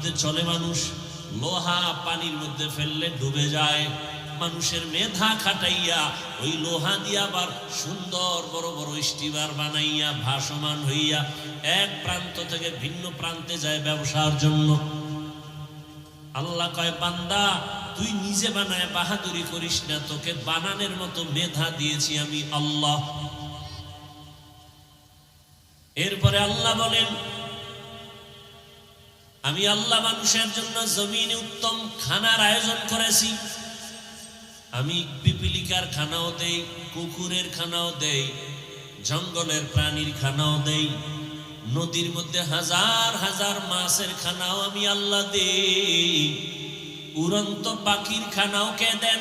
মধ্যে চলে মানুষ, লোহা পানির মধ্যে ফেললে ডুবে যায়। মানুষের মেধা খাটাইয়া ওই লোহা দিয়া আবার সুন্দর বড় বড় স্টিমার বানাইয়া ভাসমান হইয়া এক প্রান্ত থেকে ভিন্ন প্রান্তে যায় ব্যবসার জন্য। আল্লাহ কয়, বান্দা তুই নিজে বানায় বাহাদুরি করিস না, তোকে বানানোর মতো মেধা দিয়েছি আমি আল্লাহ। এরপরে আল্লাহ বলেন, আমি আল্লাহ মানুষের জন্য জমিনে উত্তম খানার আয়োজন করেছি। আমি পিপিলিকার খানাও দেই, কুকুরের খানাও দেই, জঙ্গলের প্রাণীর খানাও দেই, নদীর মধ্যে হাজার হাজার মাছের খানাও আমি আল্লাহ দেই। উড়ন্ত পাখির খানাও কে দেন?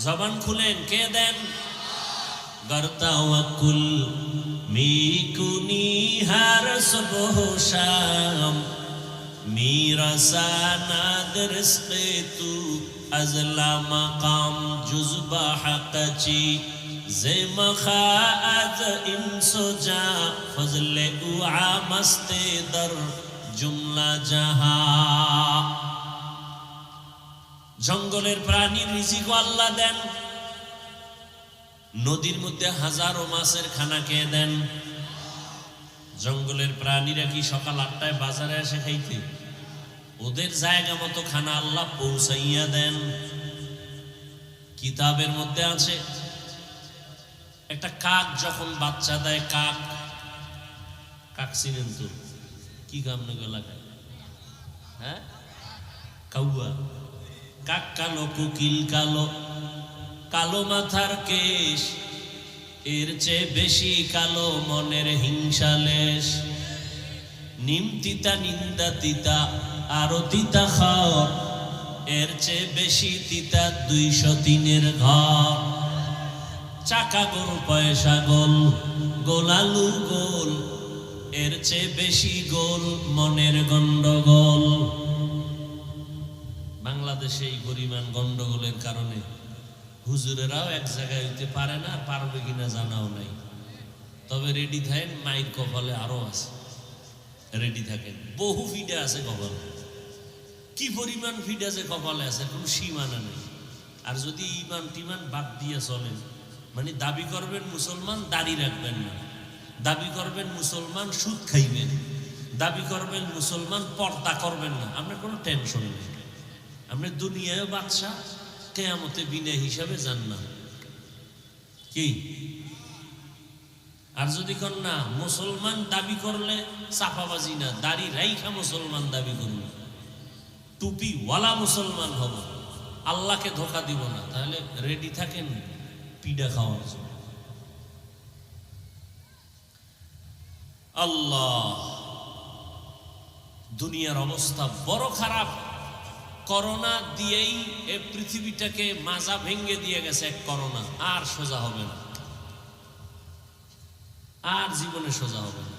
জবান খুলেন, কে দেন? গর্তাওয়াকুল মিকুনি হার সুবহ শাম মিরাসানা দরসে তু আজলা মাকাম জুজবা হাকাচি জেমখা আজ ইনসোজা ফজলে উআ মস্তে দর জুমলা জাহা। জঙ্গলের প্রাণীর রিজিক আল্লাহ দেন, নদীর মধ্যে হাজারো মাছের খানা কে দেন? জঙ্গলের প্রাণীরা কি সকাল 8টায় বাজারে আসে খাইতে? ওদের জায়গা মতো খানা আল্লাহ পৌঁছাইয়া দেন। কিতাবের মধ্যে আছে, একটা কাক যখন বাচ্চা দেয়, কাক কাক চিনেন তো? কি গাম এলাকায়? হ্যাঁ, কাউয়া। কাক কালো, কোকিল কালো, কালো মাথার কেশ, এর চেয়ে বেশি কালো মনের হিংসালেশ। নিম তিতা নিন্দা তিতা আরো তিতা খাও, এর চেয়ে বেশি তিতা 203-এর ঘর। চাকা গোল পয়সা গোল, গোলালু গোল, এর চেয়ে বেশি গোল মনের গন্ডগোল। বাংলাদেশে এই পরিমাণ গন্ডগোলের কারণে হুজুরেরাও এক জায়গায় হইতে পারে না, আর পারবে কিনা জানাও নাই। তবে রেডি থাকেন, মাইর কপালে আরো আছে, রেডি থাকেন। বহু ফিডে আছে কপালে, কি পরিমাণ ফিড আছে কপালে আছে, কোনো সীমানা নেই। আর যদি ইমান টিমান বাদ দিয়ে চলেন, মানে দাবি করবেন মুসলমান, দাড়ি রাখবেন না, দাবি করবেন মুসলমান, সুদ খাইবেন, দাবি করবেন মুসলমান, পর্দা করবেন না, আপনার কোনো টেনশন নেই। আপনি দুনিয়ায় বাদশা, কিয়ামতে বিনা হিসাবে যান না কি? আর যদি কর না মুসলমান দাবি করলে চাপাবাজি না, দাড়ি রাইখা মুসলমান দাবি করবে, টুপি ওয়ালা মুসলমান হব, আল্লাহকে ধোকা দিব না, তাহলে রেডি থাকেন পিডা খাওয়ার জন্য। আল্লাহ, দুনিয়ার অবস্থা বড় খারাপ। করোনা দিয়েই এ পৃথিবীটাকে মাজা ভেঙ্গে দিয়ে গেছে এক করোনা, আর সোজা হবে না, আর জীবনে সোজা হবে না।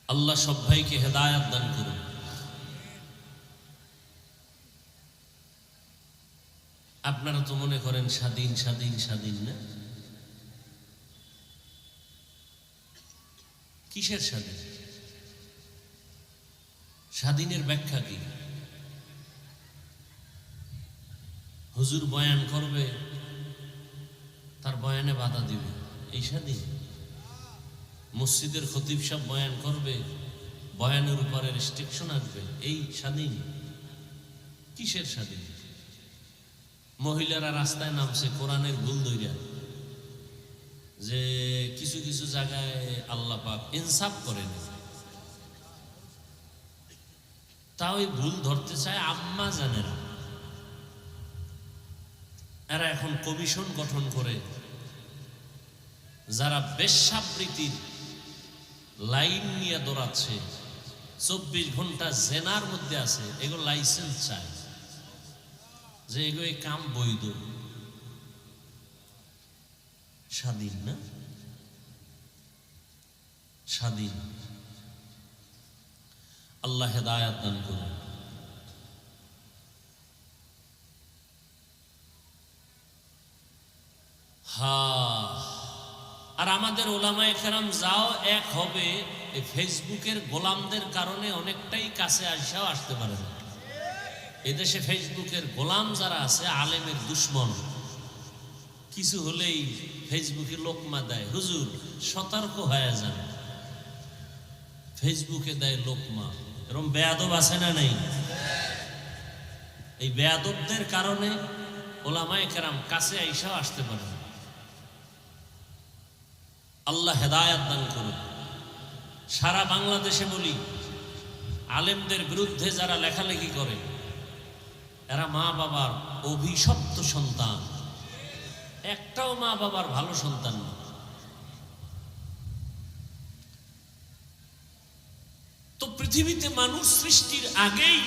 আল্লাহ সব ভাইকে হেদায়েত দান করুন। আপনারা তো মনে করেন স্বাধীন স্বাধীন স্বাধীন, না? কিসের স্বাধীন? স্বাধীনের ব্যাখ্যা কি? হুজুর বয়ান করবে, তার বয়ানে বাধা দিবে, এই স্বাধীন? মসজিদের খতিব সাহেব বয়ান করবে, বয়ানের উপরে রেস্ট্রিকশন আসবে, এই স্বাধীন? কিসের স্বাধীন? মহিলারা রাস্তায় নামছে কোরআনের ভুল ধইরা, যে কিছু কিছু জায়গায় আল্লাহ পাক ইনসাফ করেন, তাও এই ভুল ধরতে চায় আম্মা জানেরা। এরা এখন কমিশন গঠন করে, যারা বেশ্যাবৃত্তির লাইন নিয়ে দৌড়াচ্ছে, 24 ঘন্টা জেনার মধ্যে আছে, এগুলো লাইসেন্স চায়, যে এগুলো কাম বৈধ। স্বাধীন না? স্বাধীন। আল্লাহ হেদায়েত দান করুন। আর আমাদের আমাদের ওলামায়ে কেরাম যাও এক হবে, এই ফেসবুকের গোলামদের কারণে অনেকটাই কাছে আসাও আসতে পারে না। এদেশে ফেসবুকের গোলাম যারা আছে, আলেমের দুশ্মন, কিছু হলেই ফেসবুকে লোকমা দেয়। হুজুর সতর্ক হয়ে যান, ফেসবুকে দেয় লোকমা। এরকম বেয়াদব আছে না নাই? এই বেয়াদবদের কারণে ওলামায়ে কেরাম কাছে আইসাও আসতে পারে না। আল্লাহ হেদায়েত দান করুন। সারা বাংলাদেশে বলি, আলেমদের বিরুদ্ধে যারা লেখালেখি করে এরা মা বাবার অভিশপ্ত সন্তান, একটাও মা বাবার ভালো সন্তান না। তো পৃথিবীতে মানুষ সৃষ্টির আগেই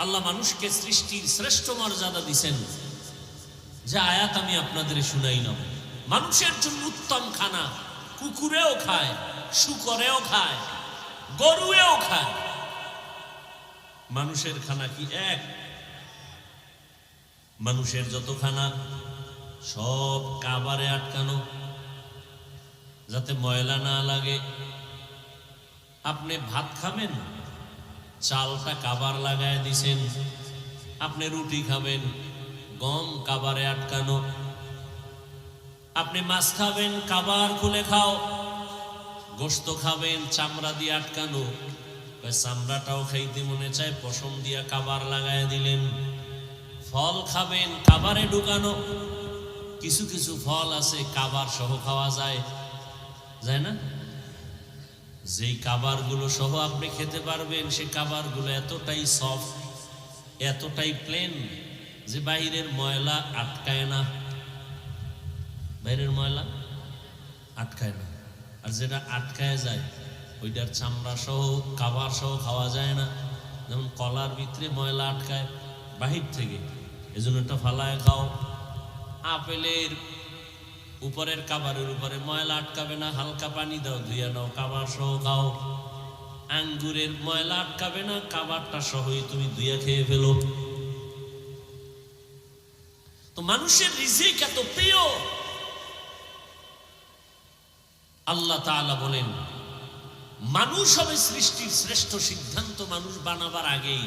আল্লাহ মানুষকে সৃষ্টির শ্রেষ্ঠ মর্যাদা দিছেন, যে আয়াত আমি আপনাদের শুনাইলাম। মানুষের জন্য উত্তম খানা কুকুরেও খায়, শুকরেও খায়, গরুয়েও খায়। মানুষের খানা কি এক? মানুষের যত খানা সব কাবারে আটকানো, যাতে ময়লা না লাগে। আপনি ভাত খাবেন, চালটা কাবার লাগায় দিছেন। আপনি রুটি খাবেন, গম কাবারে আটকানো। আপনি মাছ খাবেন, কাবার খুলে খাও। গোশত খাবেন, চামড়া দিয়ে আটকানো। চামড়াটাও খাইতে মনে চায়, পশম দিয়া কাবার লাগায় দিলেন। ফল খাবেন, কাবারে ঢুকানো। কিছু কিছু ফল আছে কাবার সহ খাওয়া যায়, যায় না? যেই কাবারগুলো সহ আপনি খেতে পারবেন, সে কাবারগুলো এতটাই সফট, এতটাই প্লেন যে বাইরের ময়লা আটকায় না। বাইরের ময়লা আটকায় না। আর যেটা আটকায় যায় ওইটার চামড়া সহ কাবার সহ খাওয়া যায় না। যেমন কলার ভিতরে ময়লা আটকায় বাহির থেকে, এজন্য এটা ফালায় খাও। আপেলের উপরের কাবারের উপরে ময়লা আটকাবে না, হালকা পানি দাও, ধুইয়া নাও, কাবার সহ খাও। আঙ্গুরের ময়লা আটকাবে না, কাবারটা সহই তুমি ধুইয়া খেয়ে ফেলো। তো মানুষের রিজিক এত প্রিয়, আল্লাহ তাআলা বলেন মানুষ হবে সৃষ্টির শ্রেষ্ঠ সিদ্ধান্ত মানুষ বানাবার আগেই।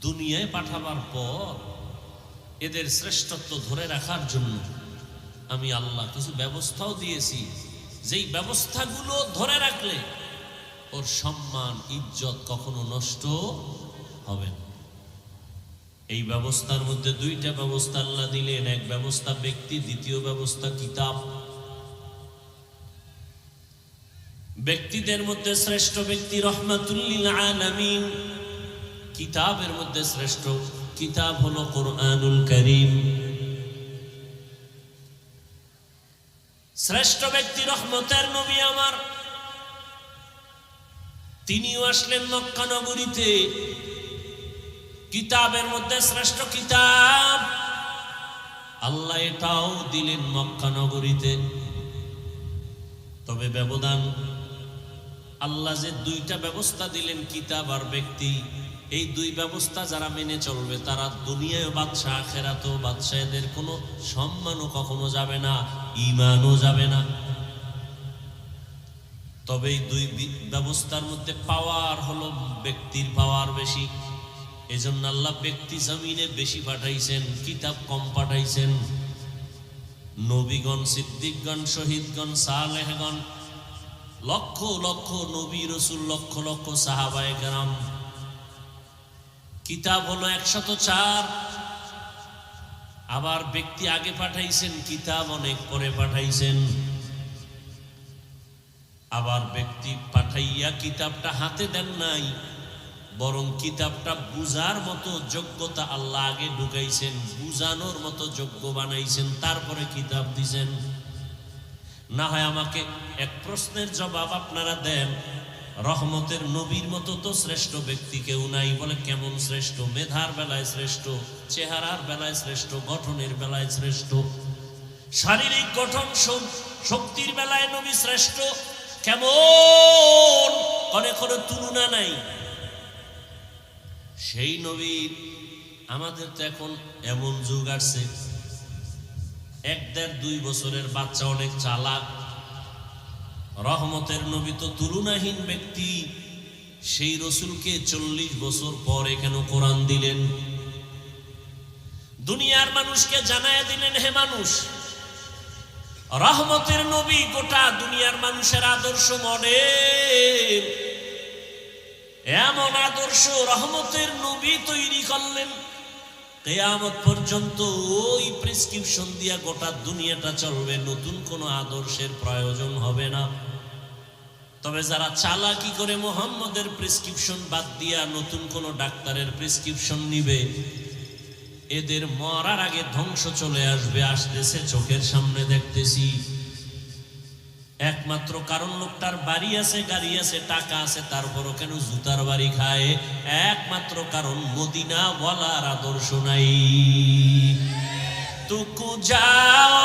দুনিয়ায় পাঠাবার পর এদের শ্রেষ্ঠত্ব ধরে রাখার জন্য আমি আল্লাহ কিছু ব্যবস্থাও দিয়েছি, যেই ব্যবস্থাগুলো ধরে রাখলে ওর সম্মান ইজ্জত কখনো নষ্ট হবে না। এই ব্যবস্থার মধ্যে দুইটা ব্যবস্থা আল্লাহ দিলেন। এক ব্যবস্থা ব্যক্তি, দ্বিতীয় ব্যবস্থা কিতাব। ব্যক্তিদের মধ্যে শ্রেষ্ঠ ব্যক্তি রহমাতুল লিল আলামিন। কিতাবের মধ্যে শ্রেষ্ঠ কিতাব হলো কোরআনুল কারীম। শ্রেষ্ঠ ব্যক্তি রহমতের নবী আমার, তিনিও আসলেন মক্কা নগরীতে। কিতাবের মধ্যে শ্রেষ্ঠ কিতাব আল্লাহ এটাও দিলেন মক্কা নগরীতে। তবে ব্যবধান, আল্লাহ যে দুইটা ব্যবস্থা দিলেন, কিতাব আর ব্যক্তি, এই দুই ব্যবস্থা যারা মেনে চলবে তারা দুনিয়ায় বাদশা, আখিরাতেও বাদশা। এদের কোনো সম্মানও কখনো যাবে না, ঈমানও যাবে না। তবে এই দুই ব্যবস্থার মধ্যে পাওয়ার হলো ব্যক্তির পাওয়ার বেশি। এজন্য আল্লাহ ব্যক্তি জমিনে বেশি পাঠাইছেন, কিতাব কম পাঠাইছেন। নবীগণ, সিদ্দিকগণ, শহীদগণ, সালেহগণ, লক্ষ লক্ষ নবী রাসূল, লক্ষ লক্ষ সাহাবায়ে কেরাম। কিতাব হলো 104। আবার ব্যক্তি আগে পাঠাইছেন, কিতাব অনেক পরে পাঠাইছেন। আবার ব্যক্তি পাঠাইয়া কিতাবটা হাতে দেন নাই, বরং কিতাবটা বুঝার মতো যোগ্যতা আল্লাহ আগে ঢুকাইছেন, বুঝানোর মতো যোগ্য বানাইছেন, তারপরে কিতাব দিছেন। না হয় আমাকে এক প্রশ্নের জবাব আপনারা দেন, রহমতের নবীর মতো তো শ্রেষ্ঠ ব্যক্তি কেউ নাই। বলে কেমন শ্রেষ্ঠ? মেধার বেলায় শ্রেষ্ঠ, চেহারার বেলায় শ্রেষ্ঠ, গঠনের বেলায় শ্রেষ্ঠ, শারীরিক গঠন শক্তির বেলায় নবী শ্রেষ্ঠ। কেমন? কোনো তুলনা নাই। সেই নবীর আমাদের তো এখন এমন যুগ আসছে, 1-1.5-2 বছরের বাচ্চা অনেক চালাক। রহমতের নবী তো তুলনাহীন ব্যক্তি, সেই রসুলকে 40 বছর পরে কেন কোরআন দিলেন? দুনিয়ার মানুষকে জানায়া দিলেন, হে মানুষ, রহমতের নবী গোটা দুনিয়ার মানুষের আদর্শ মডেল। এমন আদর্শ রহমতের নবী তৈরি করলেন, কিয়ামত পর্যন্ত ওই প্রেসক্রিপশন দিয়া গোটা দুনিয়াটা চলবে, নতুন কোনো আদর্শের প্রয়োজন হবে না। তবে যারা চালাকি করে মুহাম্মদের প্রেসক্রিপশন বাদ দিয়া নতুন কোনো ডাক্তারের প্রেসক্রিপশন নিবে, এদের মরার আগে ধ্বংস চলে আসবে, আসতেছে, চোখের সামনে দেখতেছি। একমাত্র কারণ লোকটার বাড়ি আছে, গাড়ি আছে, টাকা আছে, তারপরও কেন জুতার বাড়ি খায়? একমাত্র কারণ মদিনা ওয়ালার আদর্শ নাই। তুকু যাও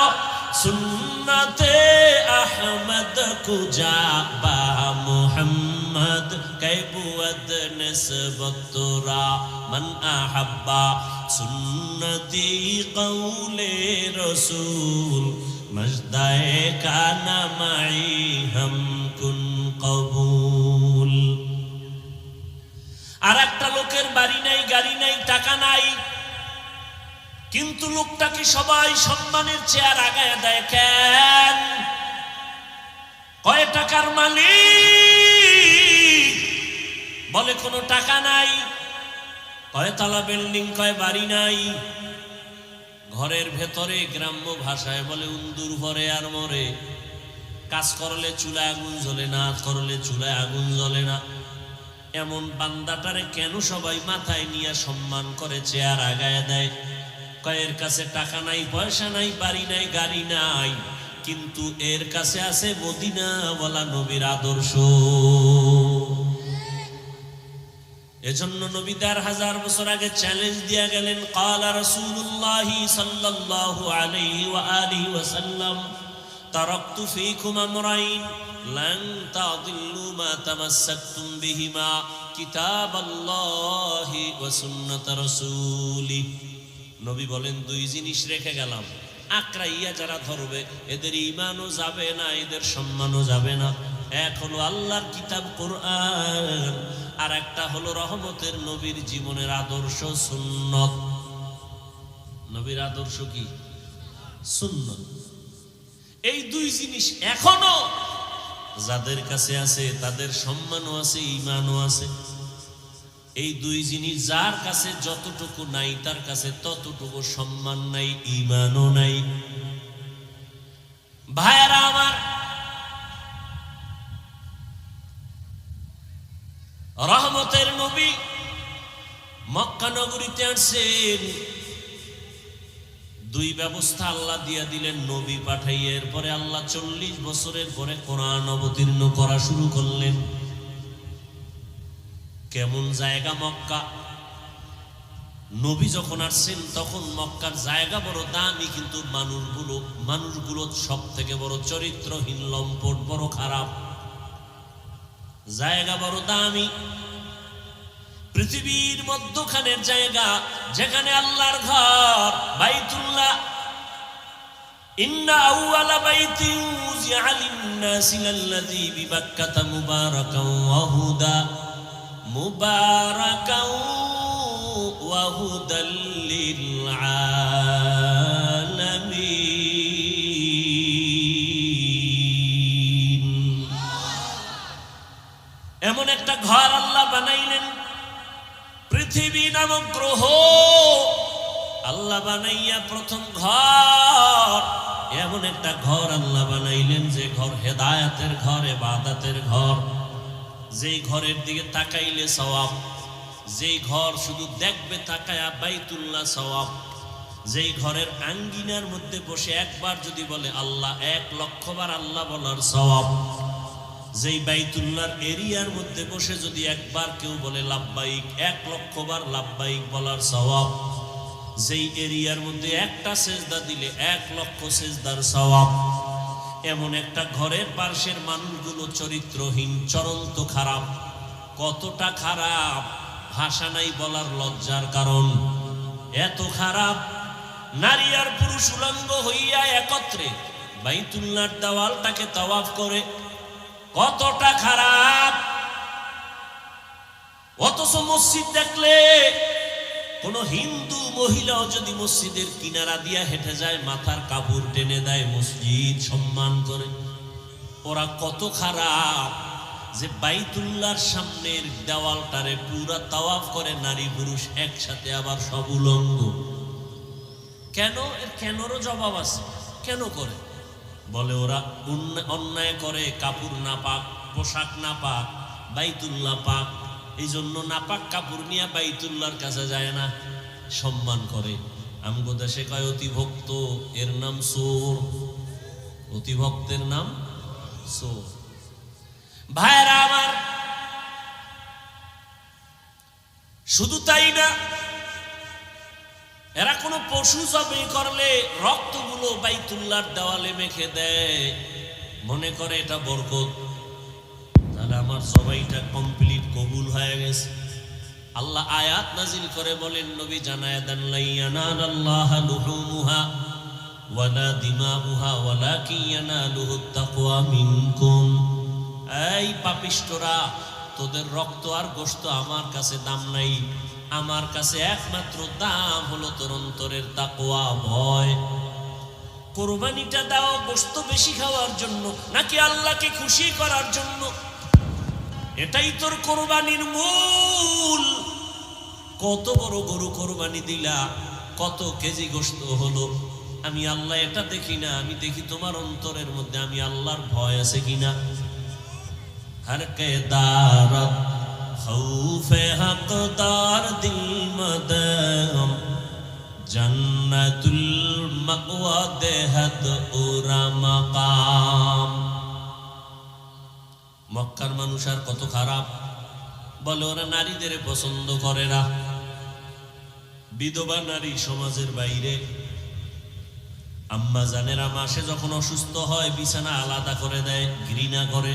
সুন্নতে আহমদ কুজা বা মুহাম্মদ কাইবুদ নিসবতরা মান আহাব্বা সুন্নতি কওলে রাসূল মজদায়ে কানা মাই হাম কুন কবুল। আর একটা লোকের বাড়ি নাই, গাড়ি নাই, টাকা নাই, কিন্তু লোকটাকে সবাই সম্মানের চেয়ার আগায় দেয় কেন? কয় টাকার মালিক? বলে কোনো টাকা নাই। কয় তালা বিল্ডিং? কয় বাড়ি নাই। ঘরের ভেতরে গ্রাম্য ভাষায় বলে উন্দুর ভরে আর মরে। কাজ করলে চুলায় আগুন জ্বলে না, করলে চুলায় আগুন জ্বলে না। এমন বান্দাটারে কেন সবাই মাথায় নিয়ে সম্মান করে চেয়ার আগায় দেয়? কয়ের কাছে টাকা নাই, পয়সা নাই, বাড়ি নাই, গাড়ি নাই, কিন্তু এর কাছে আছে মদিনা ওয়ালা নবীর আদর্শ। এজন্য নবী 1000 বছর আগে চ্যালেঞ্জ দিয়া গেলেন, ক্বালা রাসূলুল্লাহি সাল্লাল্লাহু আলাইহি ওয়া আলিহি ওয়াসাল্লাম তারাকতু ফীকুম আমরাইন লান তাদিল্লু মা তামাসসাকতুম বিহিমা কিতাবাল্লাহি ওয়া সুন্নাত রাসূলি। নবী বলেন, 2 জিনিস রেখে গেলাম, আকরাইয়া যারা ধরবে এদের ঈমানও যাবে না, এদের সম্মানও যাবে না। এক হলো আল্লাহর কিতাব কোরআন, আর একটা হলো রহমতের নবীর জীবনের আদর্শ সুন্নত। নবীর আদর্শ কি? সুন্নত। এই 2 জিনিস এখনো যাদের কাছে আছে তাদের সম্মানও আছে, ঈমানও আছে। এই 2 জিনিস যার কাছে যতটুকু নাই তার কাছে ততটুকু সম্মান নাই, ঈমানও নাই। ভাইরা আমার, রহমতের নবী মক্কা নগরীতে আসছেন, 2 ব্যবস্থা আল্লাহ দিয়া দিলেন নবী পাঠাইয়া। এরপরে আল্লাহ 40 বছরের পরে কোরআন অবতীর্ণ করা শুরু করলেন। কেমন জায়গা মক্কা? নবী যখন আসছেন তখন মক্কার জায়গা বড় দামি, কিন্তু মানুষগুলো সব থেকে বড় চরিত্রহীন, লম্পট, বড় খারাপ। জায়গা বড় দামি, পৃথিবীর মধ্যখানের জায়গা, যেখানে আল্লাহর ঘর বাইতুল্লাহ। ইন্না আউয়ালা বাইতিন উযিআ লিন-নাসি লাল্লাযী বিবাক্কাতা মুবারাকান ওয়া হুদা মুবারাকাও ওয়া হুদাল লিল আলামিন। এমন একটা ঘর আল্লাহ বানাইলেন, পৃথিবী নামক গ্রহ আল্লাহ বানাইয়া প্রথম ঘর, এমন একটা ঘর আল্লাহ বানাইলেন যে ঘর হেদায়েতের ঘর, ইবাদতের ঘর, যেই ঘরের দিকে তাকাইলে সওয়াব, যেই ঘর শুধু দেখবে তাকায়া বাইতুল্লাহ সওয়াব, যেই ঘরের আঙ্গিনার মধ্যে বসে একবার যদি বলে আল্লাহ, 1,00,000 বার আল্লাহ বলার সওয়াব, যেই বাইতুল্লাহর এরিয়ার মধ্যে বসে যদি একবার কেউ বলে লাব্বাইক, 1,00,000 বার লাব্বাইক বলার সওয়াব, যেই এরিয়ার মধ্যে একটা সেজদা দিলে 1,00,000 সেজদার সওয়াব। এমন একটা ঘরের পাশের মানুষগুলো চরিত্রহীন, চরন্ত খারাপ। কতটা খারাপ ভাষা নাই বলার লজ্জার কারণ, এত খারাপ। নারী আর পুরুষ উলঙ্গ হইয়া একত্রে বাইতুল্লাহর দেওয়ালটাকে তাওয়াফ করে। কতটা খারাপ! অথচ মসজিদ দেখলে কোন হিন্দু মহিলাও যদি মসজিদের কিনারা দিয়া হেঁটে যায়, মাথার কাপড় টেনে দেয়, মসজিদ সম্মান করে। ওরা কত খারাপ যে বাইতুল্লাহর সামনের দেওয়ালটারে পুরা তাওয়াফ করে নারী পুরুষ একসাথে, আবার সব উলঙ্গ। কেন? এর কেনরও জবাব আছে। কেন করে? বলে ওরা অন্যায় করে, কাপড় না পাক, পোশাক না পাক, বাইতুল্লাহ পাক, এই জন্য নাপাক কাপড় নিয়ে বাইতুল্লাহর কাছে যায় না, সম্মান করে। আমগো দেশে কয় অতিভক্ত, এর নাম চোর। অতিভক্তের নাম চোর। ভাইরা আমার, শুধু তাই না, এরা কোনো পশু জবাই করলে রক্তগুলো বাইতুল্লাহর দেওয়ালে মেখে দেয়, মনে করে এটা বরকত। তাহলে আমার জবাইটা কমপ্লিট, কবুল হয়ে গেছে। আল্লাহ আয়াত নাজিল করে বলেন, নবী জানায় দেন, লা ইয়ানালাল্লাহু লুহুমুহা ওয়ালা দিমাউহা ওয়ালাকিন ইয়ানালুহুত তাকওয়া মিনকুম। এই পাপিষ্টরা, তোদের রক্ত আর গোশত আমার কাছে দাম নাই, আমার কাছে একমাত্র দাম হলো তোর অন্তরের তাকওয়া, ভয়। কোরবানিটা দাও গোশত বেশি খাওয়ার জন্য নাকি আল্লাহকে খুশি করার জন্য? এটাই তোর কোরবানির মূল। কত বড় গরু কোরবানি দিলা, কত কেজি গোশত হলো, আমি আল্লাহ এটা দেখি না, আমি দেখি তোমার অন্তরের মধ্যে আমি আল্লাহর ভয় আছে কিনা। हर के दारत खौफे हकदार दिल मदम जन्नतुल मअवा देहत उरा मकाम। মক্কার মানুষ আর কত খারাপ! বলে ওরা নারীদের পছন্দ করে না। বিধবা নারী সমাজের বাইরে। আম্মা জানেরা মাসে যখন অসুস্থ হয় বিছানা আলাদা করে দেয়, ঘৃণা করে।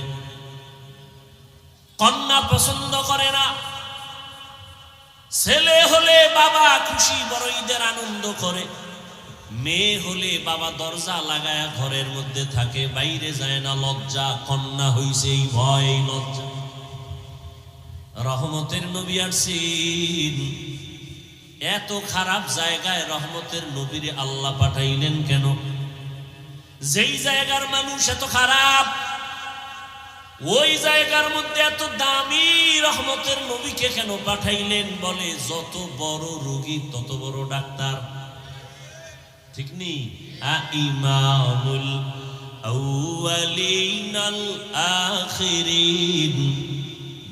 কন্যা পছন্দ করে না। ছেলে হলে বাবা খুশি, বড় ঈদের আনন্দ করে। মেয়ে হলে বাবা দরজা লাগায়া ঘরের মধ্যে থাকে, বাইরে যায় না, লজ্জা। কন্যা হইছে এই ভয়, এই লজ্জা। রহমতের নবী আসছেন, এত খারাপ জায়গায় রহমতের নবীরে আল্লাহ পাঠাইলেন কেন? যেই জায়গার মানুষ এত খারাপ, ওই জায়গার মধ্যে এত দামি রহমতের নবীকে কেন পাঠাইলেন? বলে যত বড় রোগী তত বড় ডাক্তার, ঠিক নেই? ইমামুল আউয়ালিন আল আখিরিন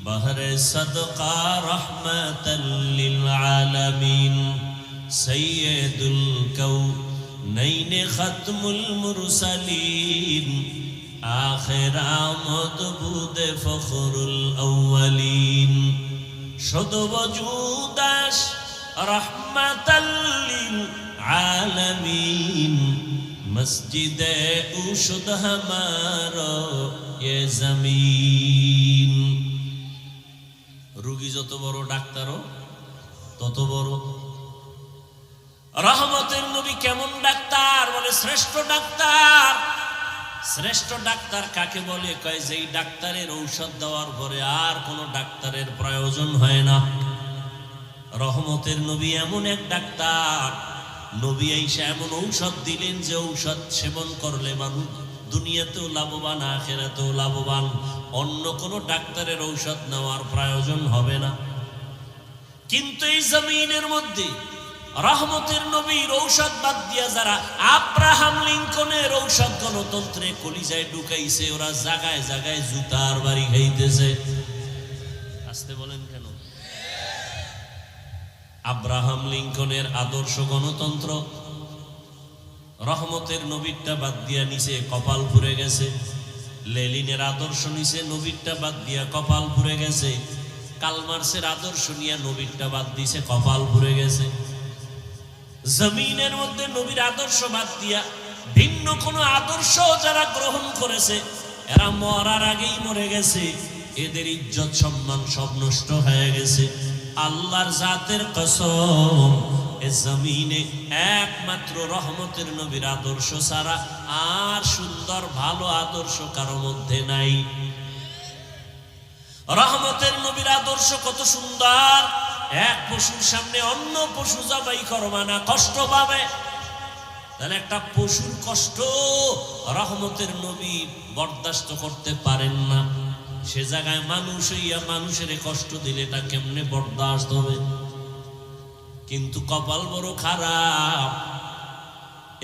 বহরে সদকা রহমাতাল লিল আলামিন সাইয়্যিদুল কাউনাইন খাতমুল মুরসালিন আখির আমদ বুদে ফখরুল আউয়ালিন শুদ ওজুদাস রহমাতাল লিল আলামিন মসজিদে উশুদ হামারো ये জমিন। রোগী যত বড় ডাক্তারও তত বড়। রহমতের নবী কেমন ডাক্তার? বলে শ্রেষ্ঠ ডাক্তার। শ্রেষ্ঠ ডাক্তার কাকে বলে? কয় যেই ডাক্তারের ঔষধ দেওয়ার পরে আর কোন ডাক্তারের প্রয়োজন হয় না। রহমতের নবী এমন এক ডাক্তার, নবী আইসা এমন ঔষধ দিলেন যে ঔষধ সেবন করলে মানুষ দুনিয়াতেও লাভবান, আখিরাতেও লাভবান। অন্য কোন ডাক্তারের ঔষধ নেওয়ার প্রয়োজন হবে না। কিন্তু এই জমিনের মধ্যে রহমতের নবীর ঔষধ বাদ দিয়া যারা আব্রাহাম লিঙ্কনের ঔষধ গণতন্ত্রে কলিজায় ঢুকাইছে, ওরা জায়গায় জায়গায় জুতার বাড়ি খাইতেছে। আসতে বলেন কেন? আব্রাহাম লিঙ্কনের আদর্শ গণতন্ত্র, রহমতের নবীরটা বাদ দিয়া নিচে কপাল পুড়ে গেছে। লেনিনের আদর্শ নিচে, নবীরটা বাদ দিয়া কপাল পুড়ে গেছে। কালমার্সের আদর্শ নিয়ে নবীরটা বাদ দিছে, কপাল পুড়ে গেছে। জমিনের মধ্যে নবীর আদর্শ বাদ দিয়া ভিন্ন কোন আদর্শ যারা গ্রহণ করেছে, এরা মরার আগেই মরে গেছে। এদের ইজ্জত সম্মান সব নষ্ট হয়ে গেছে। আল্লাহর জাতের কসম, এ জমিনে একমাত্র রহমতের নবীর আদর্শ ছাড়া আর সুন্দর ভালো আদর্শ কারো মধ্যে নাই। রহমতের নবীর আদর্শ কত সুন্দর, এক পশুর সামনে অন্য পশু জবাই করবা না, কষ্ট পাবে। তাহলে একটা পশুর কষ্ট রহমতের নবী বরদাস্ত করতে পারেন না, সে জায়গায় মানুষ হইয়া মানুষের কষ্ট দিলে এটা কেমনে বরদাস্ত হবে? কিন্তু কপাল বড় খারাপ,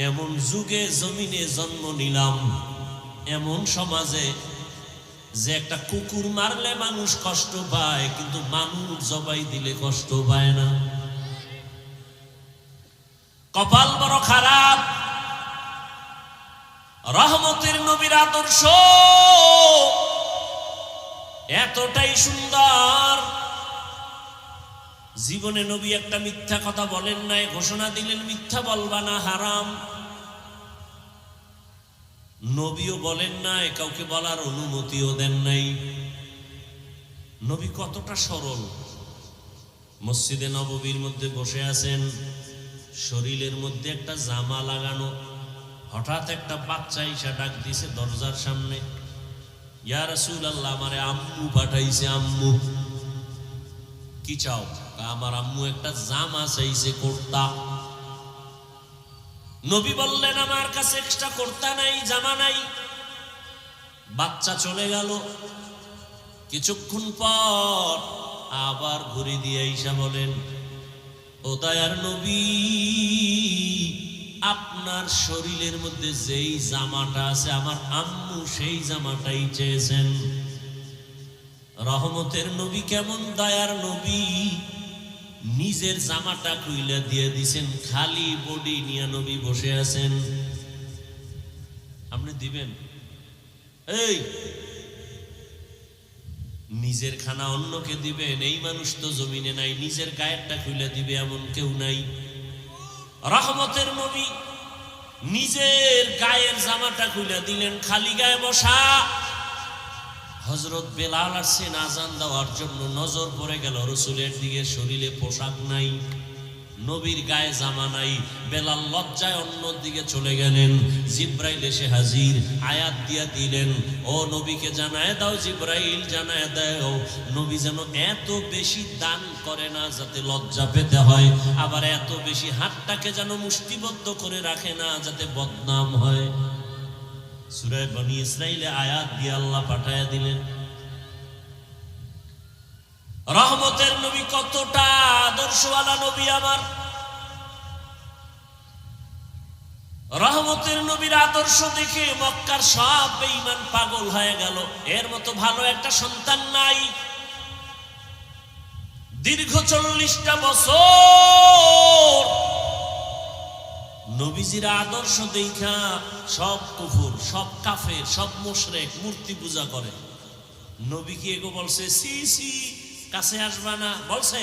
এমন যুগে জমিনে জন্ম নিলাম, এমন সমাজে যে একটা কুকুর মারলে মানুষ কষ্ট পায়, কিন্তু মানুষ জবাই দিলে কষ্ট পায় না। কপাল বড় খারাপ। রহমতের নবীর আদর্শ এতটাই সুন্দর, জীবনে নবী একটা মিথ্যা কথা বলেন নাই, ঘোষণা দিলেন মিথ্যা বলবা না, হারাম। নবীও বলেন নাই, কাউকে বলার অনুমতিও দেন নাই। নবী কতটা সরল। মসজিদে নববীর মধ্যে বসে আছেন, শরীরের মধ্যে একটা জামা লাগানো, হঠাৎ একটা বাচ্চা এসে ডাক দিছে দরজার সামনে, ইয়া রাসূলুল্লাহ, আমারে আম্মু পাঠাইছে। আম্মু কি চাও? আমার আম্মু একটা জামা চাইছে, কুর্তা। নবী বললেন আমার কাছে এক্সট্রা কুর্তা নাই, জামা নাই। বাচ্চা চলে গেল। কিছুক্ষণ পর আবার ঘুরে দিয়ে আইসা বলেন, ও দয়ার নবী, আপনার শরীরের মধ্যে যেই জামাটা আছে আমার আম্মু সেই জামাটাই চেয়েছেন। রহমতের নবী কেমন দয়ার নবী, নিজের জামাটা খুইলা দিয়ে দিছেন, খালি বডি নিয়ে নবী বসে আছেন। আপনি দিবেন? এই নিজের খানা অন্যকে দিবেন, এই মানুষ তো জমিনে নাই। নিজের গায়েরটা খুইলা দিবে এমন কেউ নাই। রহমতের নবী নিজের গায়ের জামাটা খুলে দিলেন, খালি গায়ে বসা। হযরত বেলাল আসছেন আজান দেওয়ার জন্য, নজর পড়ে গেল রাসূলের দিকে, শরীরে পোশাক নাই, নবীর গায়ে জামা নাই। বেলাল লজ্জায় অন্য দিকে চলে গেলেন। জিব্রাইল এসে হাজির, আয়াত দিয়া দিলেন, ও নবীকে জানায় দাও, জিব্রাইল জানায় দাও, নবী যেন এত বেশি দান করে না যাতে লজ্জা পেতে হয়, আবার এত বেশি হাতটাকে যেন মুষ্টিবদ্ধ করে রাখে না যাতে বদনাম হয়। সূরা বনী ইসরাইলে আয়াত দিয়ে আল্লাহ পাঠায়া দিলেন। রহমতের নবী কতটা আদর্শওয়ালা নবী আমার। রহমতের নবীর আদর্শ দেখে মক্কার সব বেঈমান পাগল হয়ে গেল, এর মতো ভালো একটা সন্তান নাই। দীর্ঘ 40টা বছর নবীজির আদর্শ দেখা সব কুফর, সব কাফের, সব মুশরিক মূর্তি পূজা করে। নবী কি এগো বলছে সি সি কাছে আসবা না? বলছে?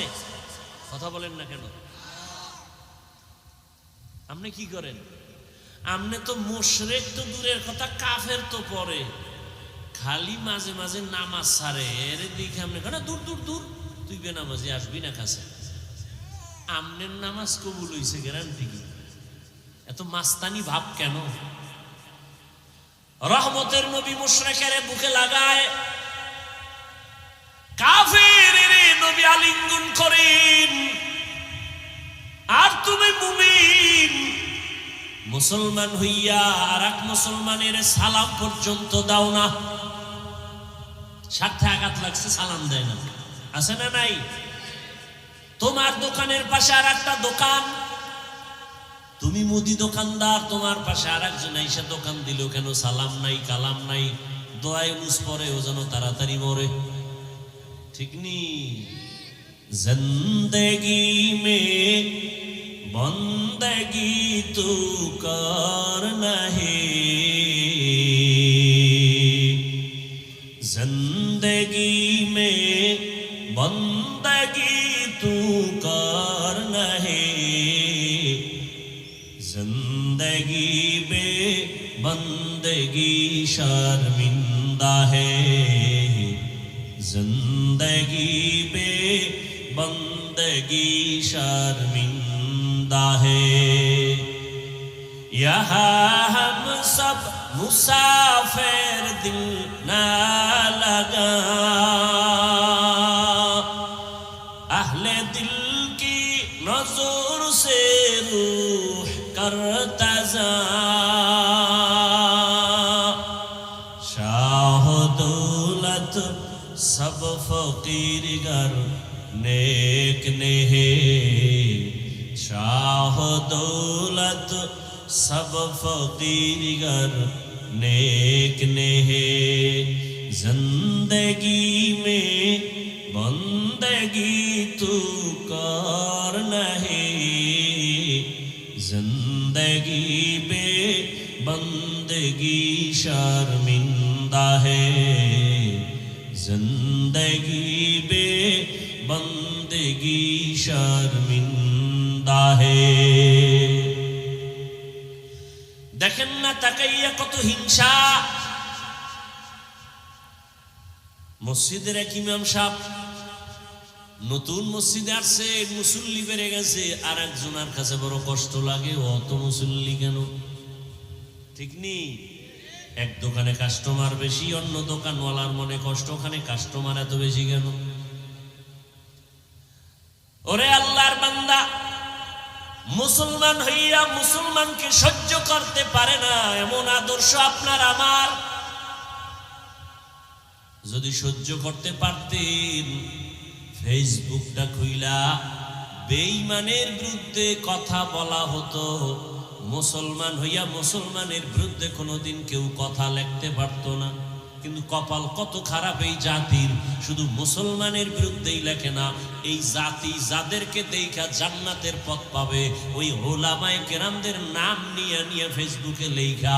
কথা বলেন না কেন? আপনি কি করেন? আপনি তো মুশরিক তো দূরের কথা, কাফের তো পরে, খালি মাঝে মাঝে নামাজ ছাড়ে, এর দিকে আপনি কেন দূর দূর দূর, তুই বেনামাজি আসবি না কাছে। আমনের নামাজ কবুল হইছে গ্যারান্টি কি? এত মাস্তানি ভাব কেন? রহমতের নবী মুশরিকের বুকে লাগায়, কাফেরের নবী আলিঙ্গন করেন, আর তুমি মুমিন মুসলমান হইয়া আর এক মুসলমানের সালাম পর্যন্ত দাও না। স্বার্থে আঘাত লাগছে, সালাম দেয় না, আছে না নাই? তোমার দোকানের পাশে আর একটা দোকান, তুমি মুদি দোকানদার, তোমার পাশে আর একজন এসে দোকান দিল, কেন সালাম নাই, কালাম নাই, দোয়ায় মুস পরে ও যেন তাড়াতাড়ি মরে। ঠিক নি? জিন্দেগি মে বন্দেগি তু করনা হে, জিন্দেগি মে বন্দেগি তু করনা হে, जिंदगी बे बंदगी शर्मिंदा है, जिंदगी बे बंदगी शर्मिंदा शर्मिंदा है। यहाँ हम सब मुसाफिर दिल ना लगा, अहले दिल की नजर से रूह करता जा, शाह दौलत सब फकीर गर नेक ने है, शाह दौलत सब फकीर गर नेक ने है। जिंदगी में बंदगी तू कर नहीं, जिंदगी बे बंदगी शर्मिंदा है, जिंदगी बे बंदगी शर्मिंदा है। देखें ना ताकाइया कत हिंसा। মসজিদের এক ইমাম সাহেব নতুন মসজিদে আসছে, মুসল্লি বেড়ে গেছে, আর একজনের কাছে বড় কষ্ট লাগে, অত মুসল্লি কেন? ঠিক নেই? এক দোকানে কাস্টমার বেশি, অন্য দোকানওয়ালার মনে কষ্ট, ওখানে কাস্টমার এত বেশি কেন? ওরে আল্লাহর বান্দা, মুসলমান হইয়া মুসলমানকে সহ্য করতে পারে না এমন আদর্শ আপনার আমার। যদি সহ্য করতে পারতেন, ফেসবুকটা খুইলা বেঈমানের বিরুদ্ধে কথা বলা হতো। মুসলমান হইয়া মুসলমানের বিরুদ্ধে কোনোদিন কেউ কথা লিখতে পারতো না। কিন্তু কপাল কত খারাপ এই জাতির, শুধু মুসলমানের বিরুদ্ধেই লেখে না, এই জাতি যাদেরকে দেখা জান্নাতের পথ পাবে ওই ওলামায়ে কেরামদের নাম নিয়ে নিয়ে ফেসবুকে লেখা।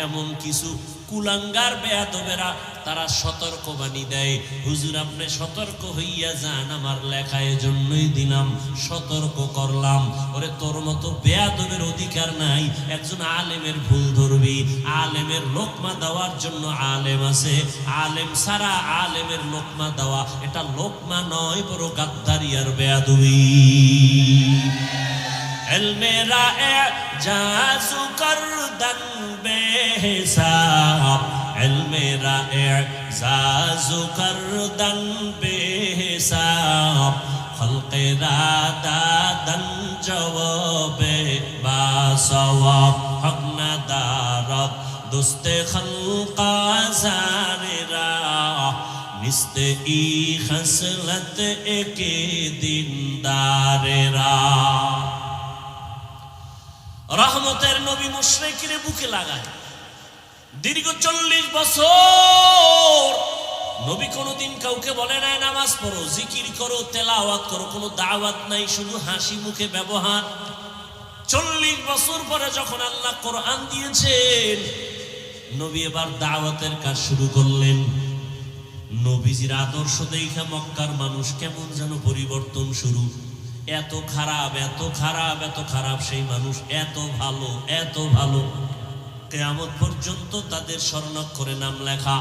এমন কিছু কুলাঙ্গার বেয়াদবেরা তারা সতর্কবাণী দেয়, হুজুর আপনি সতর্ক হইয়া যান, আমার লেখা এজন্যই দিলাম, সতর্ক করলাম। ওরে তোর মতো বেয়াদবের অধিকার নাই, একজন আলেমের ভুল ধরবি, আলেমের লোকমা দেওয়ার জন্য আলেম আছে, আলেম সারা আলেমের লোকমা দেওয়া এটা লোকমা নয়, বড় গাদ্দারি আর বেয়াদবি। এলমেরা এজাজু করদান বেহিসাব, এলমেরা এজাজু করদান বেহিসাব, খলকেরা দাদান জওয়াবে বাসওয়াব, হক না দারত দুস্তে খলকা জারেরা, নিস্তে ই খসলত একে দিনদারেরা। রহমতের নবী মুশরিকের বুকে লাগায় দীর্ঘ 40 বছর নবী কোনোদিন কাউকে বলে নাই নামাজ পড়ো, জিকির করো, তেলাওয়াত করো, কোনো দাওয়াত নাই, শুধু হাসি মুখে ব্যবহার। 40 বছর পরে যখন আল্লাহ কোরআন দিয়েছেন, নবী এবার দাওয়াতের কাজ শুরু করলেন। নবীজির আদর্শ দেখা মক্কার মানুষ কেমন যেন পরিবর্তন শুরু। এত খারাপ, এত খারাপ, এত খারাপ সেই মানুষ এত ভালো, এত ভালো, কিয়ামত পর্যন্ত তাদের স্বর্ণাক্ষরে নাম লেখা।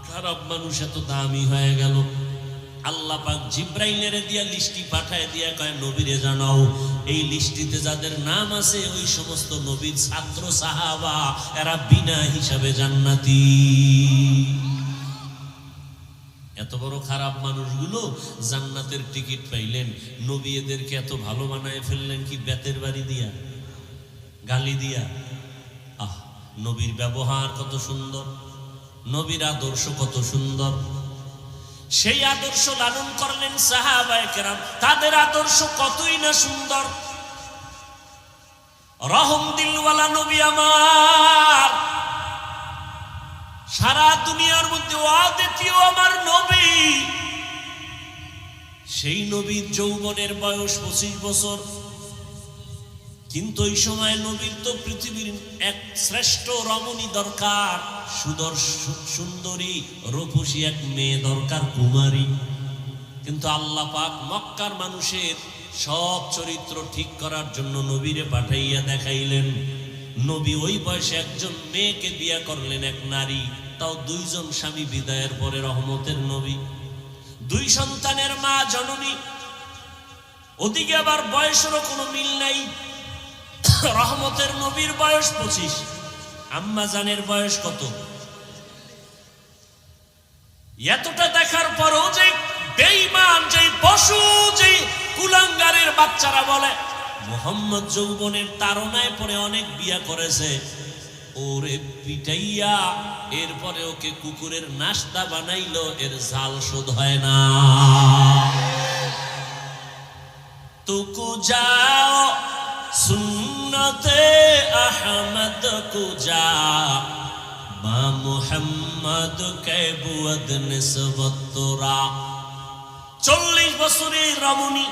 খারাপ মানুষ এত দামি হয়ে গেল। আল্লাহ পাক জিব্রাইলের দিয়া লিস্টি পাঠায় দিয়া কয় নবীরে জানাও, এই লিস্টিতে যাদের নাম আছে ওই সমস্ত নবীর ছাত্র সাহাবা, এরা বিনা হিসাবে জান্নাতি। এত বড় খারাপ মানুষগুলো জান্নাতের টিকিট পাইলেন, নবী এদেরকে এত ভালো বানায় ফেললেন কি বেতের বাড়ি দিয়া, গালি দিয়া। আহ, নবীর ব্যবহার কত সুন্দর, নবীর আদর্শ কত সুন্দর। সেই আদর্শ লালন করলেন সাহাবায়ে কেরাম, তাদের আদর্শ কতই না সুন্দর। রহম দিলওয়ালা নবী আমার, সারা দুনিয়ার মধ্যে অদ্বিতীয় আমার নবী। সেই নবীর যৌবনের বয়স 25 বছর, কিন্তু ওই সময় নবীর তো পৃথিবীর এক শ্রেষ্ঠ রমণী দরকার, সুন্দরী রূপসী এক মেয়ে দরকার, কুমারী। কিন্তু আল্লাহ পাক মক্কার মানুষের সব চরিত্র ঠিক করার জন্য নবীরে পাঠাইয়া দেখাইলেন। নবী ওই বয়সে একজন মেয়েকে বিয়ে করলেন, এক নারী, তাও 2 জন স্বামী বিদায়ের পরে। রহমতের নবী, 2 সন্তানের মা, জননী। ওদিকে আবার বয়সেরও কোনো মিল নাই। রহমতের নবীর বয়স 25, আম্মা জানের বয়স কত? এতটা দেখার পরও যে বেঈমান, যে পশু, যে কুলাঙ্গারের বাচ্চারা বলে মুহাম্মদ যৌবনের তাড়নায় পড়ে অনেক বিয়া করেছে, ওরে পিটাইয়া এরপরে ওকে কুকুরের নাস্তা বানাইলো, এর জাল শোধ হয় না। তুকু যাও সুন্নতে আহমদ কুজা মা মুহাম্মদ কে বুয়দ নিসবত তোরা। 40 বছরের রমণী,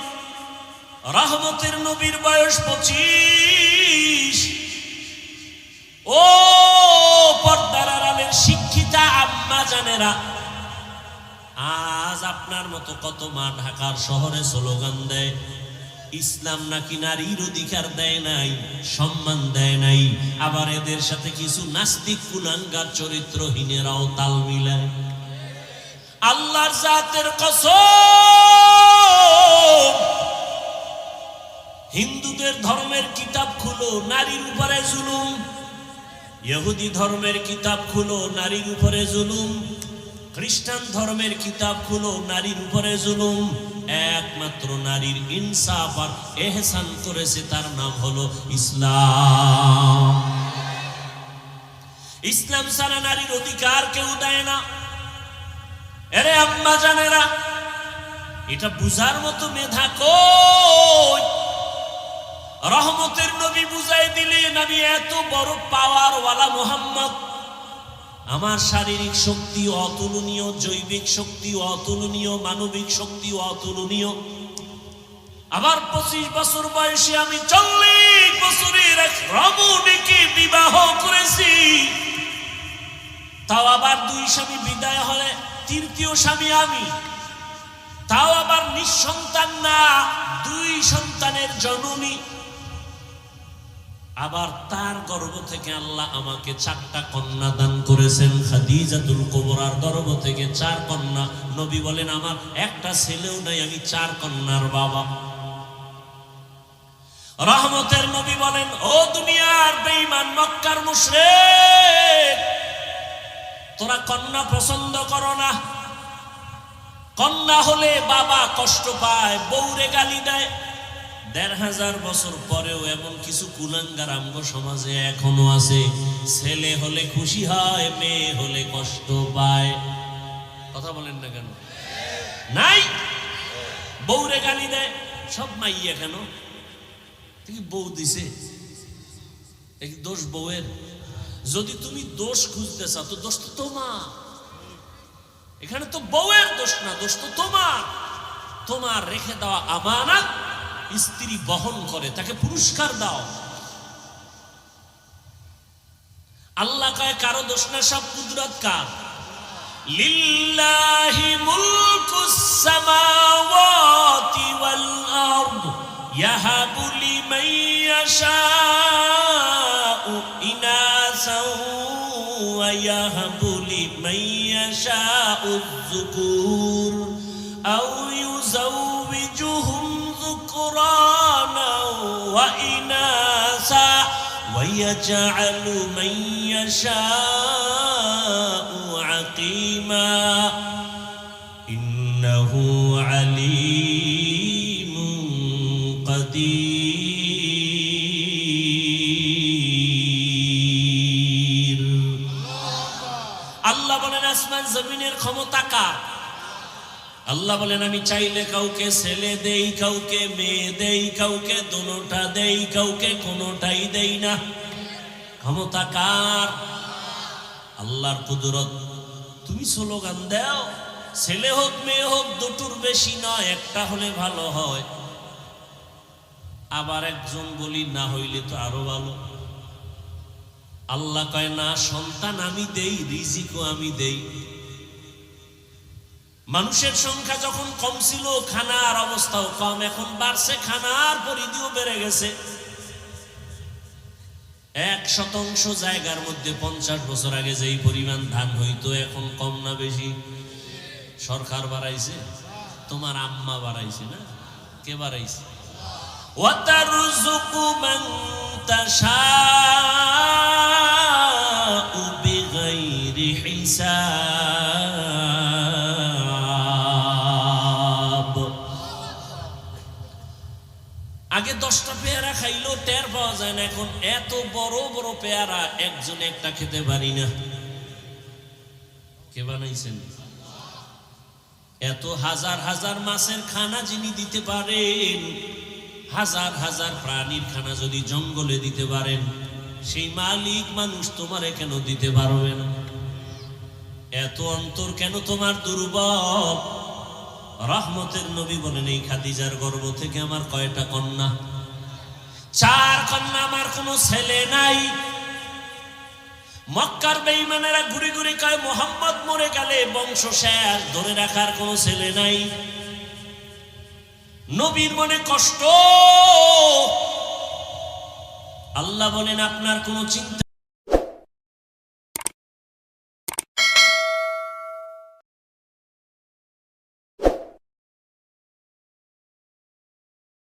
রহমতের নবীর বয়স 25। ও পর্দার আড়ালের শিক্ষিতা আম্মা জানেরা, আজ আপনার মতো কত মা ঢাকার শহরে স্লোগান দেয় ইসলাম নাকি নারীর অধিকার দেয় নাই, সম্মান দেয় নাই, আবার এদের সাথে কিছু নাস্তিক কুলাঙ্গার চরিত্রহীনেরাও তাল মিলায়। আল্লাহর জাতের কসম, হিন্দুদের ধর্মের কিতাব খুলো, নারীর উপরে জুলুম। ইহুদি ধর্মের কিতাব খুলো, নারীর উপরে জুলুম। খ্রিস্টান ধর্মের কিতাব খুলো, নারীর উপরে জুলুম। একমাত্র নারীর ইনসাফ আর এহসান করেছে, তার নাম হলো ইসলাম। ইসলাম ছাড়া নারীর অধিকার কেউ দেয় না। আরে আম্মা জানেরা, এটা বুঝার মতো মেধা কই? রহমতের নবী বুঝাই দিলেন আমি এত বড় পাওয়ার ওয়ালা মুহাম্মদ, আমার শারীরিক শক্তি অতুলনীয়, জৈবিক শক্তি অতুলনীয়, মানবিক শক্তি অতুলনীয়। আবার 25 বছর বয়সে আমি 40 বছরের এক রমণীকে বিবাহ করেছি। তাও আবার 2 স্বামী বিদায় হলে 3য় স্বামী আমি। তাও আবার নিঃসন্তান না, 2 সন্তানের জননী। আবার তার গর্ভ থেকে আল্লাহ আমাকে 4টা কন্যা দান করেছেন। খাদিজাতুল কুবরার গর্ভ থেকে 4 কন্যা। নবী বলেন আমার একটা ছেলেও নাই, আমি 4 কন্যার বাবা। রহমতের নবী বলেন ও দুনিয়ার বেঈমান মক্কার মুশরিক, তোরা কন্যা পছন্দ করো না। কন্যা হলে বাবা কষ্ট পায়, বউরে গালি দেয়। 1500 বছর পরেও এমন কিছু কুলাঙ্গার আমগো সমাজে এখনো আছে। ছেলে হলে খুশি হয়, মেয়ে হলে কষ্ট পায়। কথা বলেন না কেন? নাই, বউরে গালি দেয়। সব মাইয়া কেন? বউ দিছে, দোষ বউয়ের। যদি তুমি দোষ খুঁজতে চাও তো দোষ তো তোমার। এখানে তো বউয়ের দোষ না, দোষ তো তোমার। তোমার রেখে দেওয়া আমানত স্ত্রী বহন করে, তাকে পুরস্কার দাও। আল্লাহ কয় কারো দোষ না, সব কুদরত কার? লিল্লাহি মুলকুস সামাওয়াতি ওয়াল আরদ ইয়াহাবু লিমান ইয়াশাউ ইনাসাও ওয়া ইয়াহাবু লিমান ইয়াশাউ যুকুর আও ইউযাওবিজুহুম ذكرانا وإناثا ويجعل من يشاء عقيما إنه عليم قدير। আল্লাহ বলেন আসমান জমিনের ক্ষমতা কার? আল্লাহ বলেন আমি চাইলে কাউকে ছেলে দেই, কাউকে মেয়ে দেই, কাউকে দুটোটা দেই, কাউকে কোনোটাই দেই না। ক্ষমতা কার? আল্লাহর কুদরত। তুমি স্লোগান দাও ছেলে হোক মেয়ে হোক, দুটোর বেশি নয়, একটা হলে ভালো হয়। আবার একজন বলি না হইলে তো আরো ভালো। আল্লাহ কয় না, সন্তান আমি দেই, রিজিকও আমি দেই। মানুষের সংখ্যা যখন কম ছিল খানার অবস্থাও কম, এখন বাড়ছে, খানার পরিধিও বেড়ে গেছে। 1% জায়গার মধ্যে 50 বছর আগে যেই পরিমাণ ধান হইতো এখন কম না বেশি? সরকার বাড়াইছে, তোমার আম্মা বাড়াইছে না? কে বাড়াইছে? وترزق من تشاء بغير حساب আগে 10টা পেয়ারা খাইলো টের পাওয়া যায় না, এখন এত বড় বড় পেয়ারা একজন একটা খেতে পারি না। কে বানাইছেন? এত হাজার হাজার মাছের খানা যিনি দিতে পারেন, হাজার হাজার প্রাণীর খানা যদি জঙ্গলে দিতে পারেন, সেই মালিক মানুষ তোমারে কেন দিতে পারবে না? এত অন্তর কেন তোমার দুর্বল? রহমতের নবী বলেন, এই খাদিজার গর্ভ থেকে আমার কয়টা কন্যা? 4 কন্যা, আমার কোনো ছেলে নাই। মক্কার বেঈমানেরা ঘুরে ঘুরে কয় মুহাম্মদ মরে গেলে বংশ শেষ, ধরে রাখার কোনো ছেলে নাই। নবীর মনে কষ্ট। আল্লাহ বলেন, আপনার কোনো চিন্তা